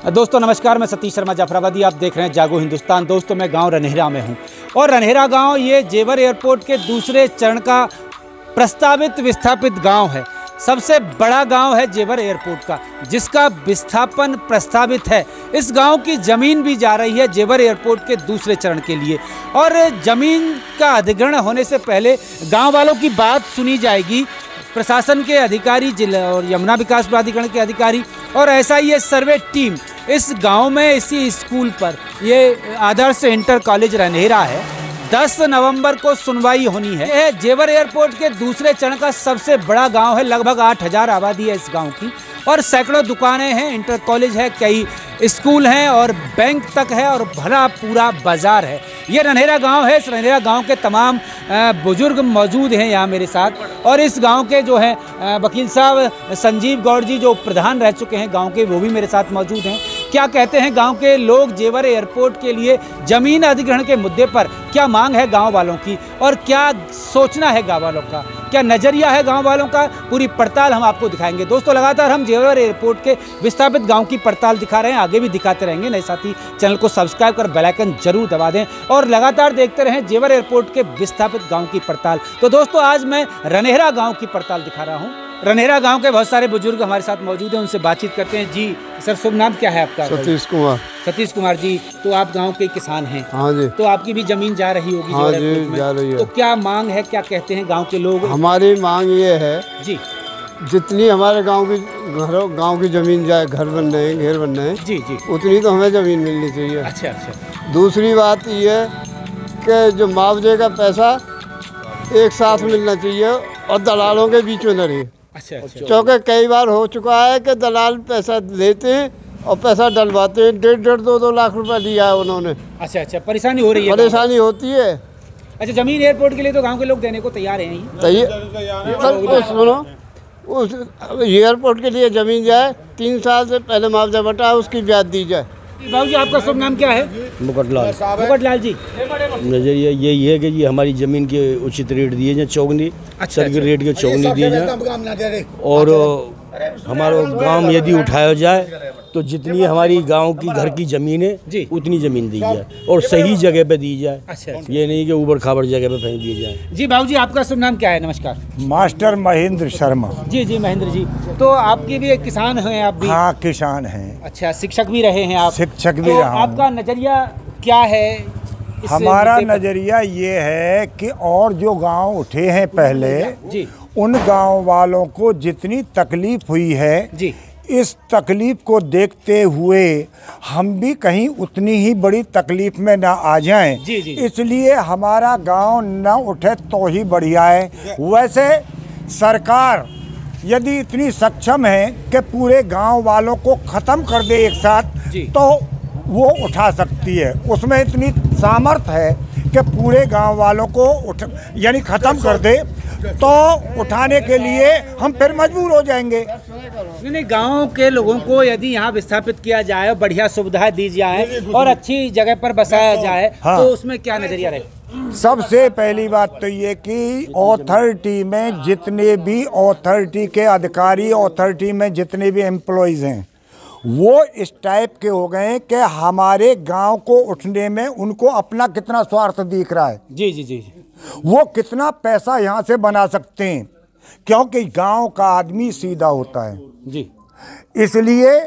दोस्तों नमस्कार, मैं सतीश शर्मा जाफराबादी, आप देख रहे हैं जागो हिंदुस्तान। दोस्तों मैं गांव रनहेरा में हूं और रनहेरा गांव ये जेवर एयरपोर्ट के दूसरे चरण का प्रस्तावित विस्थापित गांव है। सबसे बड़ा गांव है जेवर एयरपोर्ट का, जिसका विस्थापन प्रस्तावित है। इस गांव की ज़मीन भी जा रही है जेवर एयरपोर्ट के दूसरे चरण के लिए और ज़मीन का अधिग्रहण होने से पहले गांव वालों की बात सुनी जाएगी। प्रशासन के अधिकारी, जिला और यमुना विकास प्राधिकरण के अधिकारी और SIS सर्वे टीम इस गांव में इसी स्कूल पर, ये आदर्श इंटर कॉलेज रनहेरा है, 10 नवंबर को सुनवाई होनी है। यह जेवर एयरपोर्ट के दूसरे चरण का सबसे बड़ा गांव है। लगभग 8000 आबादी है इस गांव की और सैकड़ों दुकानें हैं, इंटर कॉलेज है, कई स्कूल हैं और बैंक तक है और भरा पूरा बाजार है। ये रनहेरा गांव है। इस रनहेरा गांव के तमाम बुजुर्ग मौजूद हैं यहाँ मेरे साथ और इस गांव के जो हैं वकील साहब संजीव गौड़ जी, जो प्रधान रह चुके हैं गांव के, वो भी मेरे साथ मौजूद हैं। क्या कहते हैं गांव के लोग जेवर एयरपोर्ट के लिए ज़मीन अधिग्रहण के मुद्दे पर? क्या मांग है गांव वालों की और क्या सोचना है गांव वालों का, क्या नज़रिया है गांव वालों का? पूरी पड़ताल हम आपको दिखाएंगे। दोस्तों लगातार हम जेवर एयरपोर्ट के विस्थापित गांव की पड़ताल दिखा रहे हैं, आगे भी दिखाते रहेंगे। नए साथी चैनल को सब्सक्राइब कर बेल आइकन जरूर दबा दें और लगातार देखते रहें जेवर एयरपोर्ट के विस्थापित गांव की पड़ताल। तो दोस्तों आज मैं रनहेरा गांव की पड़ताल दिखा रहा हूं। रनहेरा गांव के बहुत सारे बुजुर्ग हमारे साथ मौजूद हैं, उनसे बातचीत करते हैं। जी सर, शुभ नाम क्या है आपका? सतीश कुमार। सतीश कुमार जी, तो आप गांव के किसान हैं? हाँ जी। तो आपकी भी जमीन जा रही होगी? हाँ जी, जा रही है। तो क्या मांग है, क्या कहते हैं गांव के लोग? हमारी मांग ये है जी, जितनी हमारे गांव की जमीन जाए, घर बन रहे हैं, घेर बन रहे हैं, जी जी, उतनी तो हमें जमीन मिलनी चाहिए। अच्छा अच्छा। दूसरी बात ये है कि जो मुआवजे का पैसा एक साथ मिलना चाहिए और दलालों के बीच में न रहे। अच्छा अच्छा। क्योंकि कई बार हो चुका है कि दलाल पैसा लेते हैं और पैसा डलवाते हैं, 1.5 2 लाख रुपए लिया है उन्होंने। अच्छा अच्छा, परेशानी हो रही है? परेशानी होती है। अच्छा, जमीन एयरपोर्ट के लिए तो गांव के लोग देने को तैयार हैं ही? सुनो, उस एयरपोर्ट के लिए ज़मीन जाए, 3 साल से पहले मुआवजा बटा उसकी ब्याज दी जाए। बाबू जी, आपका शुभ नाम क्या है? मुकटलाल। मुकटलाल जी, नजरिया यही है कि ये हमारी ज़मीन के उचित रेट दिए जाए, चौगनी सर्किट रेट के चौगनी दिए जाए और हमारा गांव यदि उठाया जाए तो जितनी हमारी गांव की घर की ज़मीन है उतनी ज़मीन दी जाए और सही जगह पे दी जाए। अच्छा, ये नहीं कि ऊबड़ खाबड़ जगह पे फेंक दिए जाए। जी बाबू जी, आपका शुभ नाम क्या है? नमस्कार। मास्टर महेंद्र शर्मा। जी जी महेंद्र जी, तो आपकी भी एक किसान हैं आप भी? हाँ, किसान हैं। अच्छा, शिक्षक भी रहे हैं आप? शिक्षक भी तो रहा हूं। आपका नज़रिया क्या है? हमारा नज़रिया ये है कि और जो गांव उठे हैं पहले जी, उन गांव वालों को जितनी तकलीफ हुई है जी, इस तकलीफ को देखते हुए हम भी कहीं उतनी ही बड़ी तकलीफ में ना आ जाएं। जी, जी। इसलिए हमारा गांव न उठे तो ही बढ़िया है। वैसे सरकार यदि इतनी सक्षम है कि पूरे गांव वालों को ख़त्म कर दे एक साथ, तो वो उठा सकती है। उसमें इतनी सामर्थ्य है कि पूरे गांव वालों को यानी ख़त्म कर दे, तो उठाने के लिए हम फिर मजबूर हो जाएंगे। नहीं, गांव के लोगों को यदि यहाँ विस्थापित किया जाए, बढ़िया सुविधा दी जाए और अच्छी जगह पर बसाया जाए, हाँ। तो उसमें क्या नजरिया रहे? सबसे पहली बात तो ये कि अथॉरिटी में जितने भी अथॉरिटी के अधिकारी, अथॉरिटी में जितने भी एम्प्लॉइज हैं, वो इस टाइप के हो गए हैं कि हमारे गांव को उठने में उनको अपना कितना स्वार्थ दिख रहा है। जी जी जी, वो कितना पैसा यहाँ से बना सकते हैं, क्योंकि गांव का आदमी सीधा होता है जी, इसलिए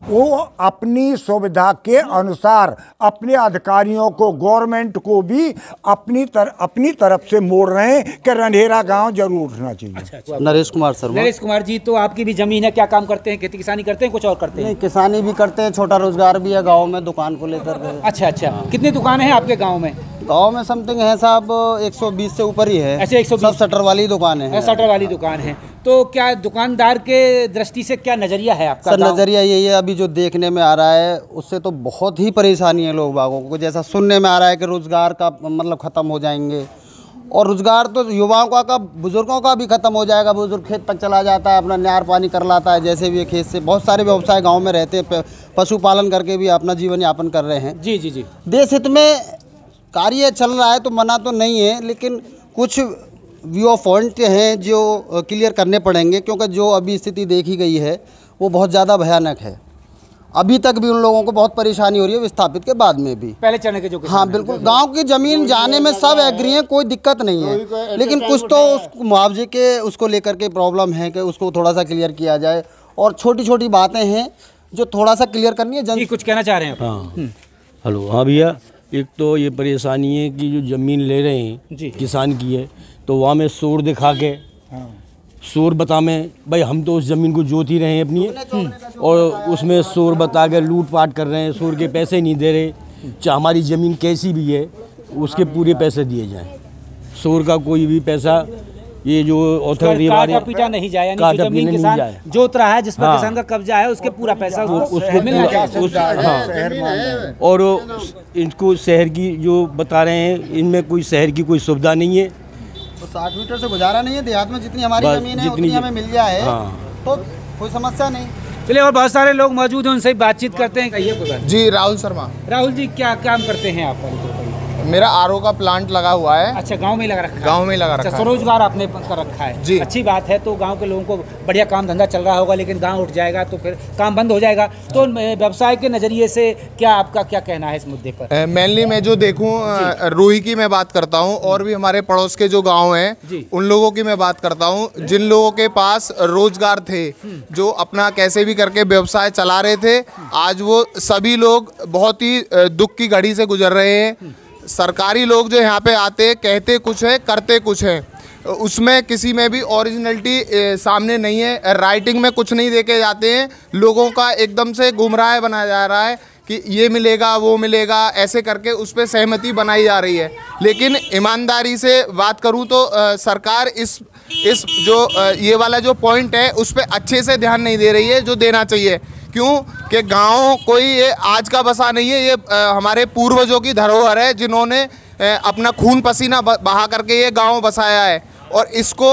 वो अपनी सुविधा के अनुसार अपने अधिकारियों को, गवर्नमेंट को भी अपनी तरफ से मोड़ रहे हैं कि रनहेरा गांव जरूर उठना चाहिए। अच्छा अच्छा। नरेश कुमार शर्मा। नरेश कुमार जी, तो आपकी भी जमीन है, क्या काम करते हैं? खेती किसानी करते हैं, कुछ और करते हैं? नहीं, किसानी भी करते हैं, छोटा रोजगार भी है गांव में, दुकान को लेकर। अच्छा अच्छा, कितनी दुकानें हैं आपके गाँव में? गांव में समथिंग है साहब 120 से ऊपर ही है। ऐसे 120? सब शटर वाली दुकान है। शटर वाली दुकान है। तो क्या दुकानदार के दृष्टि से क्या नजरिया है आपका? सर नजरिया यही है, अभी जो देखने में आ रहा है उससे तो बहुत ही परेशानी है लोग बागों को। जैसा सुनने में आ रहा है कि रोजगार का मतलब ख़त्म हो जाएंगे और रोजगार तो युवाओं का बुजुर्गों का भी ख़त्म हो जाएगा। बुजुर्ग खेत तक चला जाता है, अपना न्यार पानी कर लाता है, जैसे भी खेत से। बहुत सारे व्यवसाय गाँव में रहते हैं, पशुपालन करके भी अपना जीवन यापन कर रहे हैं। जी जी जी, देश हित में कार्य चल रहा है तो मना तो नहीं है, लेकिन कुछ व्यू पॉइंट हैं जो क्लियर करने पड़ेंगे, क्योंकि जो अभी स्थिति देखी गई है वो बहुत ज़्यादा भयानक है अभी तक भी उन लोगों को बहुत परेशानी हो रही है विस्थापित के बाद में भी। पहले चरण के जो किसान हाँ हैं। बिल्कुल, गांव की ज़मीन जाने में सब एग्री हैं, कोई दिक्कत नहीं है, लेकिन कुछ तो उस मुआवजे के उसको लेकर के प्रॉब्लम है कि उसको थोड़ा सा क्लियर किया जाए, और छोटी छोटी बातें हैं जो थोड़ा सा क्लियर करनी है। जी कुछ कहना चाह रहे हैं आप? हाँ हेलो, हाँ भैया, एक तो ये परेशानी है कि जो ज़मीन ले रहे हैं जी। किसान की है, तो वहाँ में शोर दिखा के शोर बता में भाई हम तो उस ज़मीन को जोत ही रहे हैं अपनी, और उसमें शोर बता के लूटपाट कर रहे हैं, शोर के पैसे नहीं दे रहे। चाहे हमारी ज़मीन कैसी भी है उसके पूरे पैसे दिए जाएं, शोर का कोई भी पैसा ये जो अथॉरिटी वाले काटा पीटा नहीं जाए, यानी कि काटा जमीन पीटा नहीं किसान जाए। जोत रहा है जिस पर हाँ। किसान का कब्जा है उसके पूरा पैसा उसको उसको मिलना चाहिए। हाँ, और इनको शहर की जो बता रहे हैं इनमें कोई शहर की कोई सुविधा नहीं है, तो 60 मीटर से गुजारा नहीं है, देहात में जितनी हमारी बस ज़मीन है जितनी उतनी हमें मिल जाए हाँ। तो कोई समस्या नहीं। चलिए, और बहुत सारे लोग मौजूद हैं, उनसे बातचीत करते हैं। कहिए कोई बात। जी, राहुल शर्मा। राहुल जी, क्या काम करते हैं आप? मेरा आरओ का प्लांट लगा हुआ है। अच्छा, गांव में ही लगा रखा है? गांव में ही लगा रखा है। स्वरोजगार आपने कर रखा है जी। अच्छी बात है। तो गांव के लोगों को बढ़िया काम धंधा चल रहा होगा, लेकिन गांव उठ जाएगा तो फिर काम बंद हो जाएगा। तो व्यवसाय के नज़रिए से क्या आपका क्या कहना है इस मुद्दे पर? मेनली मैं जो देखूं, रूही की मैं बात करता हूं, और भी हमारे पड़ोस के जो गांव जी। हैं उन लोगों की मैं बात करता हूं, जिन लोगों के पास रोजगार थे, जो अपना कैसे भी करके व्यवसाय चला रहे थे, आज वो सभी लोग बहुत ही दुख की घड़ी से गुजर रहे हैं। सरकारी लोग जो यहाँ पे आते कहते कुछ है करते कुछ है, उसमें किसी में भी ओरिजिनलिटी सामने नहीं है, राइटिंग में कुछ नहीं देके जाते हैं, लोगों का एकदम से गुमराह बनाया जा रहा है कि ये मिलेगा वो मिलेगा, ऐसे करके उस पर सहमति बनाई जा रही है। लेकिन ईमानदारी से बात करूं तो सरकार इस जो ये वाला जो पॉइंट है उस पर अच्छे से ध्यान नहीं दे रही है जो देना चाहिए। क्यों कि गांव कोई ये आज का बसा नहीं है, ये हमारे पूर्वजों की धरोहर है, जिन्होंने अपना खून पसीना बहा करके ये गांव बसाया है, और इसको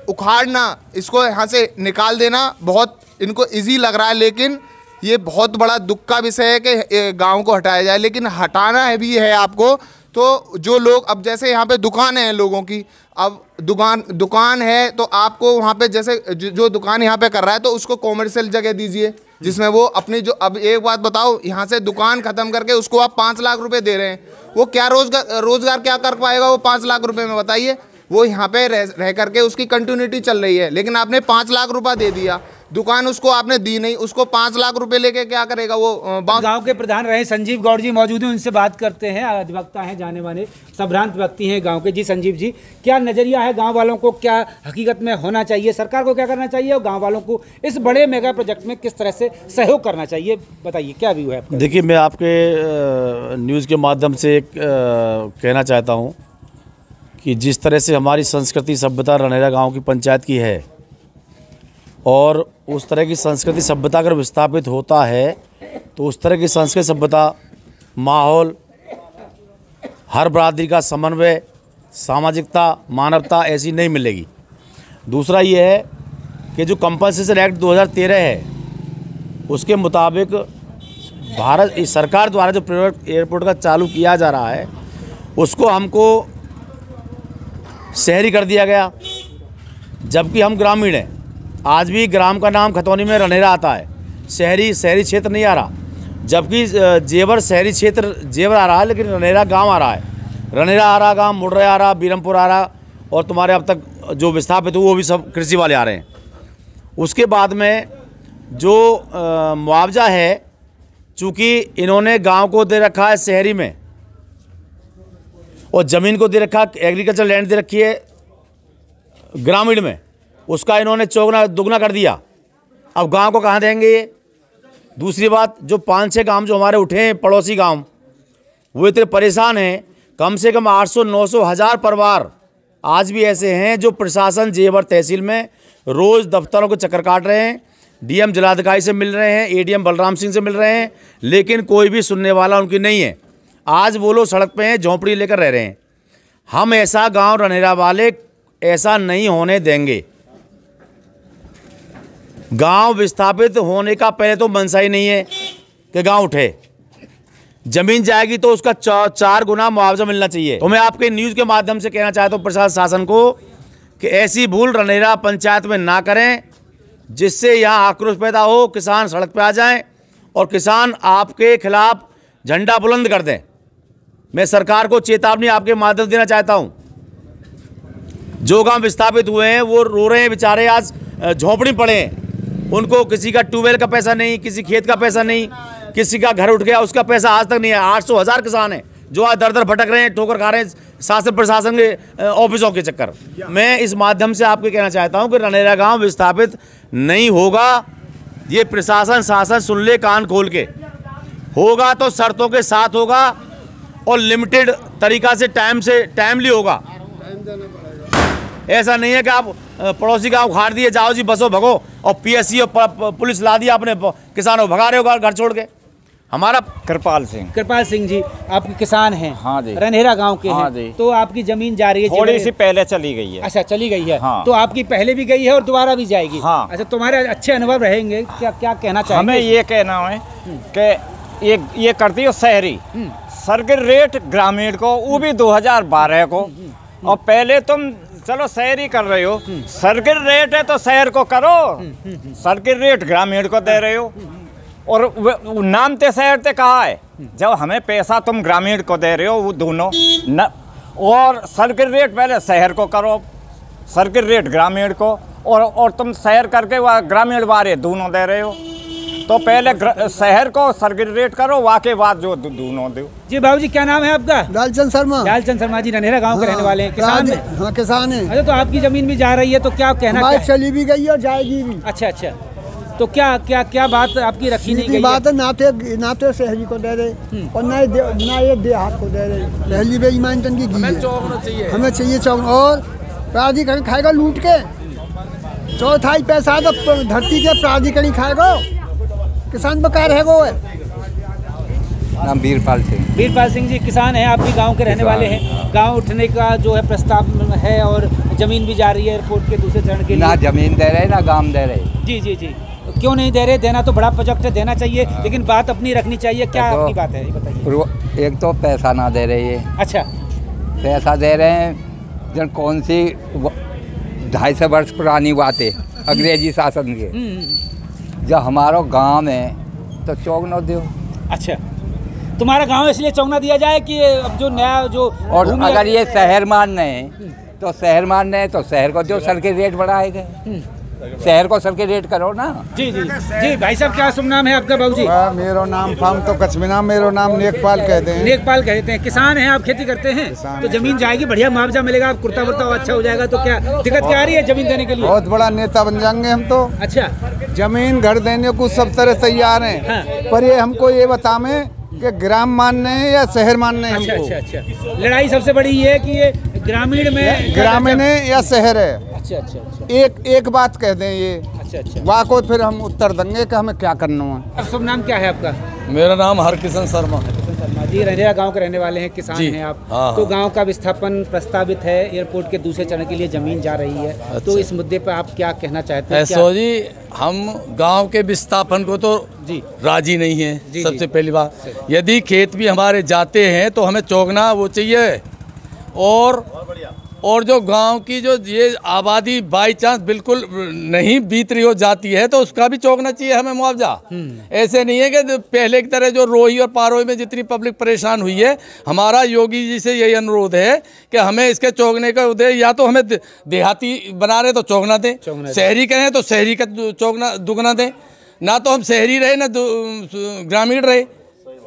उखाड़ना, इसको यहाँ से निकाल देना बहुत इनको इजी लग रहा है, लेकिन ये बहुत बड़ा दुख का विषय है कि गांव को हटाया जाए। लेकिन हटाना है भी है आपको, तो जो लोग अब जैसे यहाँ पे दुकानें हैं लोगों की, अब दुकान है तो आपको वहाँ पे जैसे जो दुकान यहाँ पे कर रहा है तो उसको कॉमर्शियल जगह दीजिए, जिसमें वो अपनी जो, अब एक बात बताओ, यहाँ से दुकान ख़त्म करके उसको आप 5 लाख रुपए दे रहे हैं, वो क्या रोजगार क्या कर पाएगा वो 5 लाख रुपए में? बताइए। वो यहाँ पे रह करके उसकी कंटिन्यूटी चल रही है, लेकिन आपने 5 लाख रुपया दे दिया, दुकान उसको आपने दी नहीं, उसको 5 लाख रुपए लेके क्या करेगा वो? गांव के प्रधान रहे संजीव गौड़ जी मौजूद हैं, उनसे बात करते हैं। अधिवक्ता हैं, जाने माने संभ्रांत व्यक्ति हैं गांव के। जी संजीव जी, क्या नज़रिया है गांव वालों को, क्या हकीकत में होना चाहिए, सरकार को क्या करना चाहिए और गांव वालों को इस बड़े मेगा प्रोजेक्ट में किस तरह से सहयोग करना चाहिए? बताइए, क्या व्यू है आपका? देखिए, मैं आपके न्यूज़ के माध्यम से एक कहना चाहता हूँ कि जिस तरह से हमारी संस्कृति सभ्यता रनेरा गांव की पंचायत की है, और उस तरह की संस्कृति सभ्यता अगर विस्थापित होता है तो उस तरह की संस्कृति सभ्यता, माहौल, हर बरादरी का समन्वय, सामाजिकता, मानवता ऐसी नहीं मिलेगी। दूसरा ये है कि जो कंपनसेशन एक्ट 2013 है उसके मुताबिक भारत सरकार द्वारा जो प्राइवेट एयरपोर्ट का चालू किया जा रहा है उसको हमको शहरी कर दिया गया, जबकि हम ग्रामीण हैं। आज भी ग्राम का नाम खतौनी में रनेरा आता है, शहरी क्षेत्र नहीं आ रहा, जबकि जेवर शहरी क्षेत्र जेवर आ रहा है, लेकिन रनेरा गांव आ रहा है। रनेरा आ रहा गांव, मुर्रे आ रहा, बीरमपुर आ रहा, और तुम्हारे अब तक जो विस्थापित हुए वो भी सब कृषि वाले आ रहे हैं। उसके बाद में जो मुआवजा है, चूँकि इन्होंने गाँव को दे रखा है शहरी में और ज़मीन को दे रखा, एग्रीकल्चर लैंड दे रखी है ग्रामीण में, उसका इन्होंने चौगुना दुगना कर दिया। अब गांव को कहाँ देंगे ये? दूसरी बात, जो 5-6 गांव जो हमारे उठे हैं पड़ोसी गांव, वो इतने परेशान हैं, कम से कम 800-900 हज़ार परिवार आज भी ऐसे हैं जो प्रशासन जेवर तहसील में रोज़ दफ्तरों को चक्कर काट रहे हैं, डीएम जिलाधिकारी से मिल रहे हैं, एडीएम बलराम सिंह से मिल रहे हैं, लेकिन कोई भी सुनने वाला उनकी नहीं है। आज वो लोग सड़क पे हैं, झोंपड़ी लेकर रह रहे हैं। हम ऐसा गांव रनेरा वाले ऐसा नहीं होने देंगे। गांव विस्थापित होने का पहले तो मनसा ही नहीं है कि गांव उठे। जमीन जाएगी तो उसका 4 गुना मुआवजा मिलना चाहिए। तो मैं आपके न्यूज़ के माध्यम से कहना चाहता हूँ प्रशासन शासन को कि ऐसी भूल रनेरा पंचायत में ना करें, जिससे यहाँ आक्रोश पैदा हो, किसान सड़क पे आ जाएं और किसान आपके खिलाफ झंडा बुलंद कर दें। मैं सरकार को चेतावनी आपके माध्यम से देना चाहता हूं। जो गांव विस्थापित हुए हैं वो रो रहे हैं बेचारे, आज झोंपड़ी पड़े हैं। उनको किसी का ट्यूबवेल का पैसा नहीं, किसी खेत का पैसा नहीं, किसी का घर उठ गया उसका पैसा आज तक नहीं है। 800,000 किसान हैं जो आज दर दर भटक रहे हैं, ठोकर खा रहे हैं शासन प्रशासन के ऑफिसों के चक्कर। मैं इस माध्यम से आपको कहना चाहता हूं कि रनेरा गांव विस्थापित नहीं होगा। ये प्रशासन शासन सुन ले कान खोल के, होगा तो शर्तों के साथ होगा और लिमिटेड तरीका से टाइमली होगा। ऐसा नहीं है कि आप पड़ोसी गांव उखाड़ दिए, जाओ जी बसो भगो, और पीएससी और पुलिस ला दिया, अपने किसानों को भगा रहे हो घर छोड़ के। हमारा कृपाल सिंह जी, आप किसान हैं? हाँ जी। रनहेरा गांव के हाँ हैं जी। तो आपकी जमीन जा रही है? थोड़ी सी पहले चली गई है। अच्छा, चली गई है। हाँ। तो आपकी पहले भी गई है और दोबारा भी जाएगी? हाँ। अच्छा, तुम्हारे अच्छे अनुभव रहेंगे, क्या क्या कहना चाहेंगे? हमें ये कहना है कि ये करती है शहरी सर्किट रेट ग्रामीण को, वो भी 2012 को। और पहले तुम चलो शहरी कर रहे हो, सर्किट रेट है तो शहर को करो, सर्किट रेट ग्रामीण को दे रहे हो। और नाम ते शहर ते कहा है, जब हमें पैसा तुम ग्रामीण को दे रहे हो वो दोनों न, और सर्किट रेट पहले शहर को करो, सर्किट रेट ग्रामीण को, और तुम शहर करके वह ग्रामीण वाले दोनों दे रहे हो। तो पहले शहर को सर्किट रेट करो, वाके बाद जो दोनों दो। जी बाबूजी, क्या नाम है आपका? लालचंद शर्मा जी, रनहेरा गांव के रहने वाले हैं, किसान हैं? हाँ, किसान है। अच्छा, तो आपकी जमीन भी जा रही है तो क्या कहना हमारी है? चली भी गई और जाएगी भी। अच्छा, तो क्या बात आपकी रखी नहीं गई? बात है, नाते शहरी को दे रहे और ना ये देहात को दे रहे। पहली बेईमान की हमें चाहिए चौक, और प्राधिकरण खाएगा लूट के। चौथाई पैसा तो धरती के प्राधिकरण खाएगा, किसान बेकार है वो है। नाम वीरपाल सिंह जी, किसान हैं, आप भी गांव के रहने वाले हैं। गांव उठने का जो है प्रस्ताव है और जमीन भी जा रही है एयरपोर्ट के दूसरे चरण के लिए। ना जमीन दे रहे ना गांव दे रहे। जी, क्यों नहीं दे रहे? देना तो बड़ा प्रोजेक्ट है, देना चाहिए, लेकिन बात अपनी रखनी चाहिए। क्या आपकी बात है, ये बताइए। एक तो पैसा ना दे रही है। अच्छा, पैसा दे रहे हैं जन कौन सी 250 वर्ष पुरानी बातें अंग्रेजी शासन के। जब हमारा गांव में तो चौक न दो। अच्छा, तुम्हारा गांव इसलिए चौक न दिया जाए कि अब जो नया जो, और अगर ये शहर मानने हैं तो शहर को जो सर्किट रेट बढ़ाएगा, शहर को सर्किट रेट करो ना। जी, भाई साहब, क्या शुभ नाम है आपका बाबूजी? मेरा नाम फाम तो कच्छ में नाम, मेरा नाम नेकपाल कहते हैं। नेकपाल कहते हैं। किसान हैं आप, खेती करते हैं, तो जमीन जाएगी, बढ़िया मुआवजा मिलेगा, कुर्ता वुर्ता अच्छा हो जाएगा, तो क्या दिक्कत क्या आ रही है जमीन देने के लिए? बहुत बड़ा नेता बन जाएंगे हम तो। अच्छा, जमीन घर देने को सब तरह तैयार हैं। हाँ। पर ये हमको ये बतावे कि ग्राम मानने हैं या शहर मानने हैं हमको। अच्छा, लड़ाई सबसे बड़ी ये है कि ये ग्रामीण में, ग्रामीण है या शहर है। अच्छा, एक बात कह दें ये। अच्छा, वाको फिर हम उत्तर देंगे कि हमें क्या करना है। अब शुभ नाम क्या है आपका? मेरा नाम हरकिशन शर्मा जी, रनहेरा गांव के रहने वाले हैं, किसान हैं आप। तो गांव का विस्थापन प्रस्तावित है, एयरपोर्ट के दूसरे चरण के लिए जमीन जा रही है। तो इस मुद्दे पर आप क्या कहना चाहते हैं? जी, हम गांव के विस्थापन को तो राजी नहीं है। सबसे पहली बात, यदि खेत भी हमारे जाते हैं तो हमें चौंकना वो चाहिए। और जो गांव की जो ये आबादी बाई चांस बिल्कुल नहीं बीत रही हो जाती है तो उसका भी चौंकना चाहिए हमें मुआवजा। ऐसे नहीं है कि पहले की तरह जो रोही और पारोही में जितनी पब्लिक परेशान हुई है, हमारा योगी जी से यही अनुरोध है कि हमें इसके चौंकने का उदय, या तो हमें देहाती बना रहे तो चौंकना दें, शहरी कहें तो शहरी का चौंकना दुगना दें, ना तो हम शहरी रहे ना ग्रामीण रहे।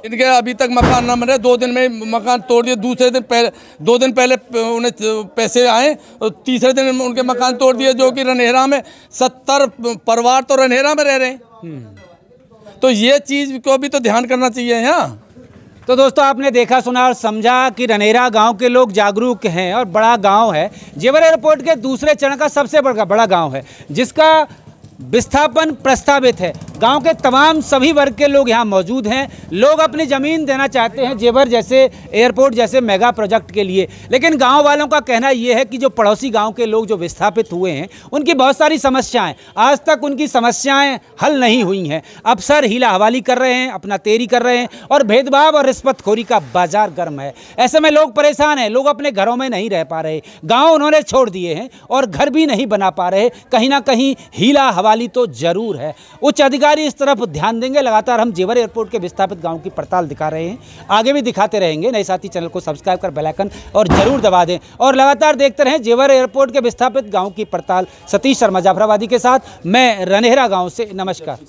इनके अभी तक मकान न बने, 2 दिन में मकान तोड़ दिए, दूसरे दिन पहले 2 दिन पहले उन्हें पैसे आए और तीसरे दिन उनके मकान तोड़ दिए। जो कि रनहेरा में 70 परिवार तो रनहेरा में रह रहे हैं। तो ये चीज़ को भी तो ध्यान करना चाहिए यहाँ। तो दोस्तों, आपने देखा, सुना और समझा कि रनहेरा गांव के लोग जागरूक हैं और बड़ा गांव है। जेवर एयरपोर्ट के दूसरे चरण का सबसे बड़ा गांव है, जिसका विस्थापन प्रस्तावित है। गांव के तमाम सभी वर्ग के लोग यहाँ मौजूद हैं। लोग अपनी ज़मीन देना चाहते हैं जेवर जैसे, एयरपोर्ट जैसे मेगा प्रोजेक्ट के लिए। लेकिन गांव वालों का कहना ये है कि जो पड़ोसी गांव के लोग जो विस्थापित हुए हैं, उनकी बहुत सारी समस्याएं, आज तक उनकी समस्याएं हल नहीं हुई हैं। अफसर हीला हवाली कर रहे हैं, अपना तेरी कर रहे हैं और भेदभाव और रिश्वतखोरी का बाजार गर्म है। ऐसे में लोग परेशान हैं, लोग अपने घरों में नहीं रह पा रहे, गाँव उन्होंने छोड़ दिए हैं और घर भी नहीं बना पा रहे। कहीं ना कहीं हीला हवाली तो जरूर है। उच्च अधिकारी अधिकारी इस तरफ ध्यान देंगे। लगातार हम जेवर एयरपोर्ट के विस्थापित गाँव की पड़ताल दिखा रहे हैं, आगे भी दिखाते रहेंगे। नए साथी चैनल को सब्सक्राइब कर बेल आइकन और जरूर दबा दें और लगातार देखते रहें जेवर एयरपोर्ट के विस्थापित गाँव की पड़ताल। सतीश शर्मा जाफराबादी के साथ मैं रनहेरा गाँव से, नमस्कार।